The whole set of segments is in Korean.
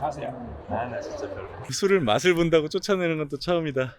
가세요. 나 진짜 별로. 술을 맛을 본다고 쫓아내는 건 또 처음이다.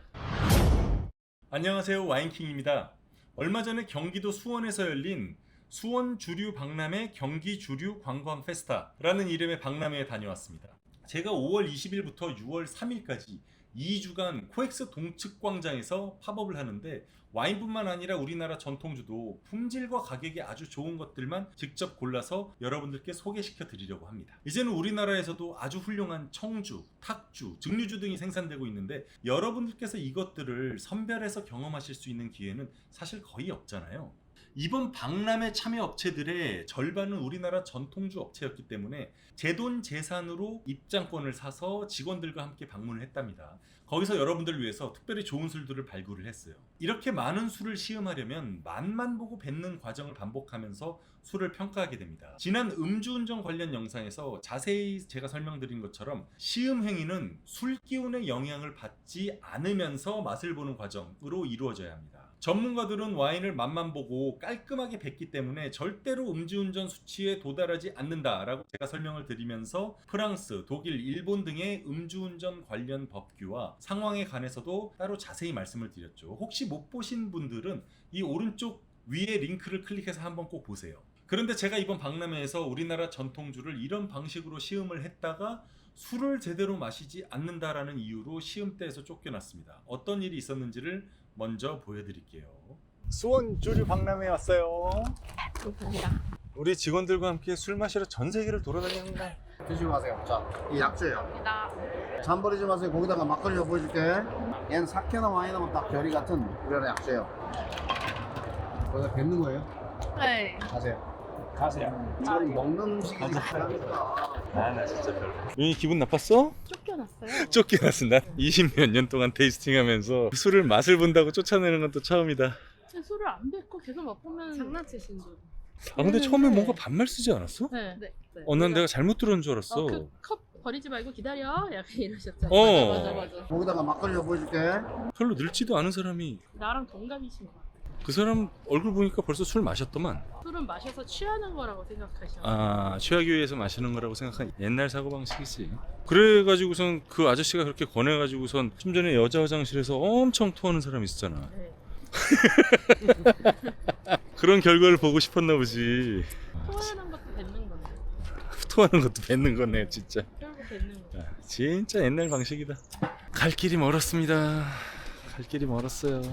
안녕하세요, 와인킹입니다. 얼마 전에 경기도 수원에서 열린 수원 주류 박람회 경기 주류 관광 페스타라는 이름의 박람회에 다녀왔습니다. 제가 5월 20일부터 6월 3일까지 2주간 코엑스 동측광장에서 팝업을 하는데, 와인뿐만 아니라 우리나라 전통주도 품질과 가격이 아주 좋은 것들만 직접 골라서 여러분들께 소개시켜 드리려고 합니다. 이제는 우리나라에서도 아주 훌륭한 청주, 탁주, 증류주 등이 생산되고 있는데, 여러분들께서 이것들을 선별해서 경험하실 수 있는 기회는 사실 거의 없잖아요. 이번 박람회 참여 업체들의 절반은 우리나라 전통주 업체였기 때문에 제 돈 재산으로 입장권을 사서 직원들과 함께 방문을 했답니다. 거기서 여러분들을 위해서 특별히 좋은 술들을 발굴을 했어요. 이렇게 많은 술을 시음하려면 맛만 보고 뱉는 과정을 반복하면서 술을 평가하게 됩니다. 지난 음주운전 관련 영상에서 자세히 제가 설명드린 것처럼 시음 행위는 술 기운의 영향을 받지 않으면서 맛을 보는 과정으로 이루어져야 합니다. 전문가들은 와인을 맛만 보고 깔끔하게 뱉기 때문에 절대로 음주운전 수치에 도달하지 않는다라고 제가 설명을 드리면서 프랑스, 독일, 일본 등의 음주운전 관련 법규와 상황에 관해서도 따로 자세히 말씀을 드렸죠. 혹시 못 보신 분들은 이 오른쪽 위에 링크를 클릭해서 한번 꼭 보세요. 그런데 제가 이번 박람회에서 우리나라 전통주를 이런 방식으로 시음을 했다가 술을 제대로 마시지 않는다라는 이유로 시음대에서 쫓겨났습니다. 어떤 일이 있었는지를 먼저 보여드릴게요. 수원 주류 박람회에 왔어요. 감사합니다. 우리 직원들과 함께 술 마시러 전 세계를 돌아다니는 날. 드시고 가세요. 자, 이 약주예요. 감사합니다. 잠 버리지 마세요. 거기다가 막걸리 보여줄게. 얘는 사케나 와인하면 딱 별이 같은 우리나라 약주예요. 거기다 뱉는 거예요. 네. 가세요. 가세요. 지금 먹는 음식이지. 나 진짜 별로. 윤희 기분 나빴어? 쫓겨났어요. 쫓겨났어. 난 20몇 년 동안 테이스팅하면서 술을 맛을 본다고 쫓아내는 건 또 처음이다. 제 술을 안 뱉고 계속 맛보면 장난치신 줄. 아 근데 처음에 뭔가 반말 쓰지 않았어? 네. 네. 난 내가 잘못 들은 줄 알았어. 그 컵 버리지 말고 기다려. 약간 이러셨잖아요. 어. 거기다가 막걸리 보여줄게. 별로 늙지도 않은 사람이, 나랑 동갑이신 것 같아요. 그 사람 얼굴 보니까 벌써 술 마셨더만. 술은 마셔서 취하는 거라고 생각하시나? 아, 취하기 위해서 마시는 거라고 생각한 옛날 사고방식이지. 그래가지고선 그 아저씨가 그렇게 권해가지고선 좀 전에 여자 화장실에서 엄청 토하는 사람이 있었잖아. 네. 그런 결과를 보고 싶었나 보지. 토하는 것도 뱉는 건데. 토하는 것도 뱉는 거네 진짜. 결국 뱉는 거. 진짜 옛날 방식이다. 갈 길이 멀었습니다. 갈 길이 멀었어요.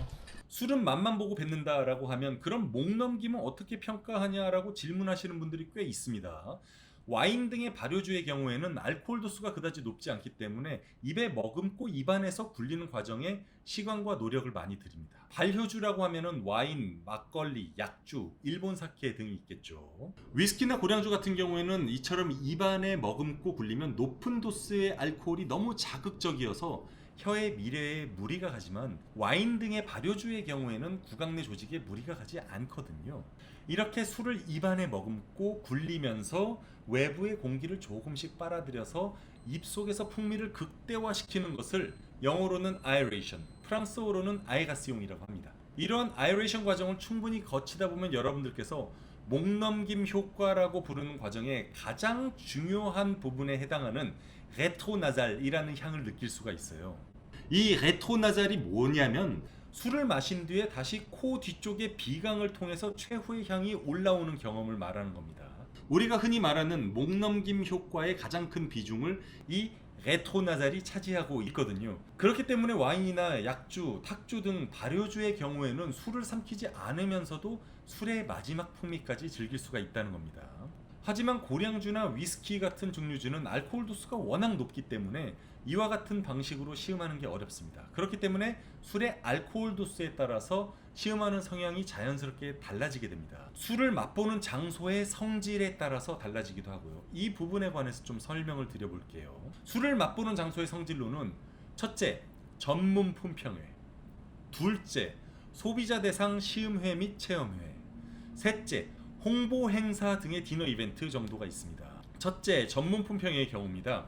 술은 맛만 보고 뱉는다라고 하면 그럼 목 넘김은 어떻게 평가하냐라고 질문하시는 분들이 꽤 있습니다. 와인 등의 발효주의 경우에는 알코올 도수가 그다지 높지 않기 때문에 입에 머금고 입안에서 굴리는 과정에 시간과 노력을 많이 들입니다. 발효주라고 하면은 와인, 막걸리, 약주, 일본 사케 등이 있겠죠. 위스키나 고량주 같은 경우에는 이처럼 입안에 머금고 굴리면 높은 도수의 알코올이 너무 자극적이어서 혀의 미래에 무리가 가지만, 와인 등의 발효주의 경우에는 구강 내 조직에 무리가 가지 않거든요. 이렇게 술을 입안에 머금고 굴리면서 외부의 공기를 조금씩 빨아들여서 입속에서 풍미를 극대화시키는 것을 영어로는 aeration, 프랑스어로는 아에가스용이라고 합니다. 이러한 aeration 과정을 충분히 거치다 보면 여러분들께서 목넘김 효과라고 부르는 과정의 가장 중요한 부분에 해당하는 레트로나잘이라는 향을 느낄 수가 있어요. 이 레트로나잘이 뭐냐면 술을 마신 뒤에 다시 코 뒤쪽의 비강을 통해서 최후의 향이 올라오는 경험을 말하는 겁니다. 우리가 흔히 말하는 목넘김 효과의 가장 큰 비중을 이 레트로나잘이 차지하고 있거든요. 그렇기 때문에 와인이나 약주, 탁주 등 발효주의 경우에는 술을 삼키지 않으면서도 술의 마지막 풍미까지 즐길 수가 있다는 겁니다. 하지만 고량주나 위스키 같은 증류주는 알코올 도수가 워낙 높기 때문에 이와 같은 방식으로 시음하는 게 어렵습니다. 그렇기 때문에 술의 알코올 도수에 따라서 시음하는 성향이 자연스럽게 달라지게 됩니다. 술을 맛보는 장소의 성질에 따라서 달라지기도 하고요. 이 부분에 관해서 좀 설명을 드려볼게요. 술을 맛보는 장소의 성질로는 첫째, 전문 품평회, 둘째, 소비자 대상 시음회 및 체험회, 셋째, 홍보 행사 등의 디너 이벤트 정도가 있습니다. 첫째, 전문 품평회의 경우입니다.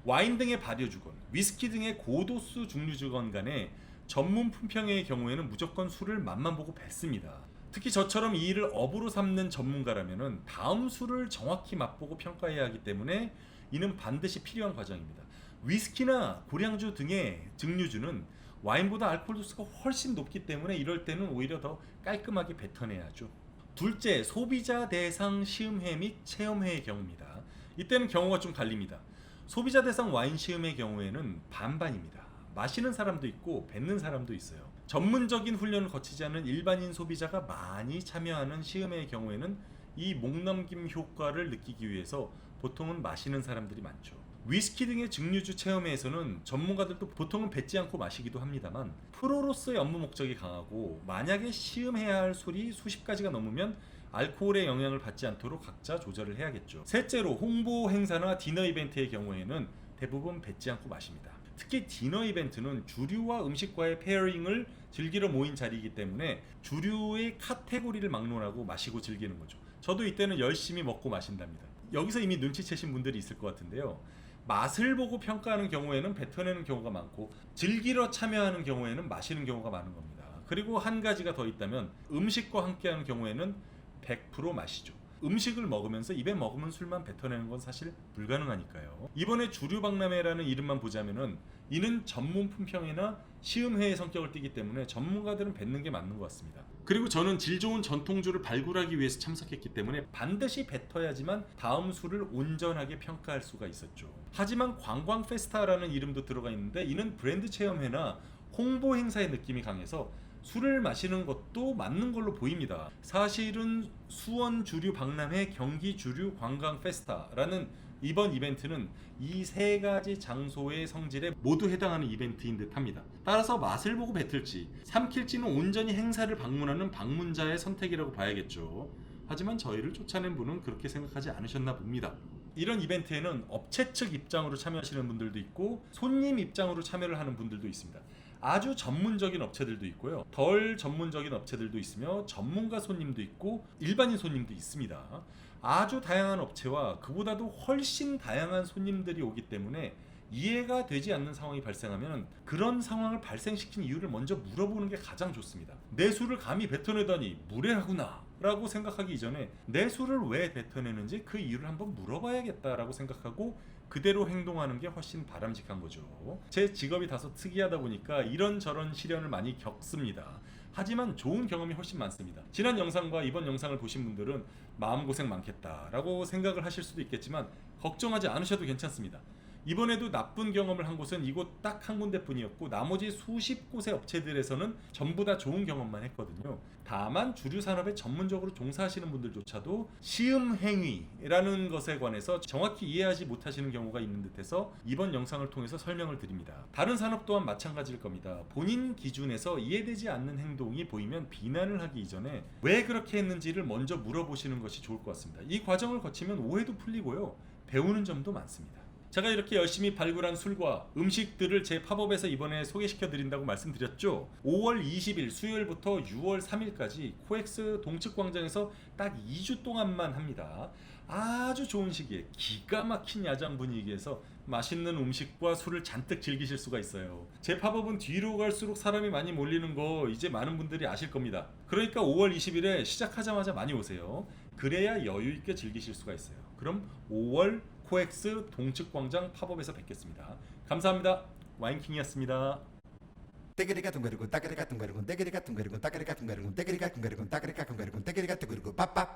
와인 등의 발효주건, 위스키 등의 고도수 증류주건 간에 전문 품평회의 경우에는 무조건 술을 맛만 보고 뱉습니다. 특히 저처럼 이 일을 업으로 삼는 전문가라면 다음 술을 정확히 맛보고 평가해야 하기 때문에 이는 반드시 필요한 과정입니다. 위스키나 고량주 등의 증류주는 와인보다 알코올 도수가 훨씬 높기 때문에 이럴 때는 오히려 더 깔끔하게 뱉어내야 하죠. 둘째, 소비자 대상 시음회 및 체험회의 경우입니다. 이때는 경우가 좀 갈립니다. 소비자 대상 와인 시음의 경우에는 반반입니다. 마시는 사람도 있고 뱉는 사람도 있어요. 전문적인 훈련을 거치지 않은 일반인 소비자가 많이 참여하는 시음의 경우에는 이 목넘김 효과를 느끼기 위해서 보통은 마시는 사람들이 많죠. 위스키 등의 증류주 체험회에서는 전문가들도 보통은 뱉지 않고 마시기도 합니다만 프로로서의 업무 목적이 강하고 만약에 시음해야 할 술이 수십 가지가 넘으면 알코올의 영향을 받지 않도록 각자 조절을 해야겠죠. 셋째로 홍보 행사나 디너 이벤트의 경우에는 대부분 뱉지 않고 마십니다. 특히 디너 이벤트는 주류와 음식과의 페어링을 즐기러 모인 자리이기 때문에 주류의 카테고리를 막론하고 마시고 즐기는 거죠. 저도 이때는 열심히 먹고 마신답니다. 여기서 이미 눈치채신 분들이 있을 것 같은데요. 맛을 보고 평가하는 경우에는 뱉어내는 경우가 많고 즐기러 참여하는 경우에는 마시는 경우가 많은 겁니다. 그리고 한 가지가 더 있다면 음식과 함께하는 경우에는 100% 마시죠. 음식을 먹으면서 입에 머금은 술만 뱉어내는 건 사실 불가능하니까요. 이번에 주류박람회라는 이름만 보자면은 이는 전문 품평회나 시음회의 성격을 띠기 때문에 전문가들은 뱉는 게 맞는 것 같습니다. 그리고 저는 질 좋은 전통주를 발굴하기 위해서 참석했기 때문에 반드시 뱉어야지만 다음 술을 온전하게 평가할 수가 있었죠. 하지만 관광 페스타라는 이름도 들어가 있는데 이는 브랜드 체험회나 홍보 행사의 느낌이 강해서 술을 마시는 것도 맞는 걸로 보입니다. 사실은 수원 주류 박람회 경기 주류 관광 페스타라는 이번 이벤트는 이 세 가지 장소의 성질에 모두 해당하는 이벤트인 듯 합니다. 따라서 맛을 보고 뱉을지 삼킬지는 온전히 행사를 방문하는 방문자의 선택이라고 봐야겠죠. 하지만 저희를 쫓아낸 분은 그렇게 생각하지 않으셨나 봅니다. 이런 이벤트에는 업체 측 입장으로 참여하시는 분들도 있고 손님 입장으로 참여를 하는 분들도 있습니다. 아주 전문적인 업체들도 있고요. 덜 전문적인 업체들도 있으며 전문가 손님도 있고 일반인 손님도 있습니다. 아주 다양한 업체와 그보다도 훨씬 다양한 손님들이 오기 때문에 이해가 되지 않는 상황이 발생하면 그런 상황을 발생시킨 이유를 먼저 물어보는 게 가장 좋습니다. 내 술을 감히 뱉어내다니 무례하구나 라고 생각하기 이전에 내 술을 왜 뱉어내는지 그 이유를 한번 물어봐야겠다라고 생각하고 그대로 행동하는 게 훨씬 바람직한 거죠. 제 직업이 다소 특이하다 보니까 이런저런 시련을 많이 겪습니다. 하지만 좋은 경험이 훨씬 많습니다. 지난 영상과 이번 영상을 보신 분들은 마음고생 많겠다라고 생각을 하실 수도 있겠지만 걱정하지 않으셔도 괜찮습니다. 이번에도 나쁜 경험을 한 곳은 이곳 딱 한 군데뿐이었고 나머지 수십 곳의 업체들에서는 전부 다 좋은 경험만 했거든요. 다만 주류 산업에 전문적으로 종사하시는 분들조차도 시음 행위라는 것에 관해서 정확히 이해하지 못하시는 경우가 있는 듯해서 이번 영상을 통해서 설명을 드립니다. 다른 산업 또한 마찬가지일 겁니다. 본인 기준에서 이해되지 않는 행동이 보이면 비난을 하기 이전에 왜 그렇게 했는지를 먼저 물어보시는 것이 좋을 것 같습니다. 이 과정을 거치면 오해도 풀리고요. 배우는 점도 많습니다. 제가 이렇게 열심히 발굴한 술과 음식들을 제 팝업에서 이번에 소개시켜 드린다고 말씀드렸죠. 5월 20일 수요일부터 6월 3일까지 코엑스 동측광장에서 딱 2주 동안만 합니다. 아주 좋은 시기에 기가 막힌 야장 분위기에서 맛있는 음식과 술을 잔뜩 즐기실 수가 있어요. 제 팝업은 뒤로 갈수록 사람이 많이 몰리는 거 이제 많은 분들이 아실 겁니다. 그러니까 5월 20일에 시작하자마자 많이 오세요. 그래야 여유 있게 즐기실 수가 있어요. 그럼 5월 코엑스 동측광장 팝업에서 뵙겠습니다. 감사합니다. 와인킹이었습니다. Tegeriga tungarugun, takeriga tungarugun, tegeriga tungarugun, takeriga tungarugun, tegeriga tungarugun, takeriga tungarugun, tegeriga tungarugun, papap.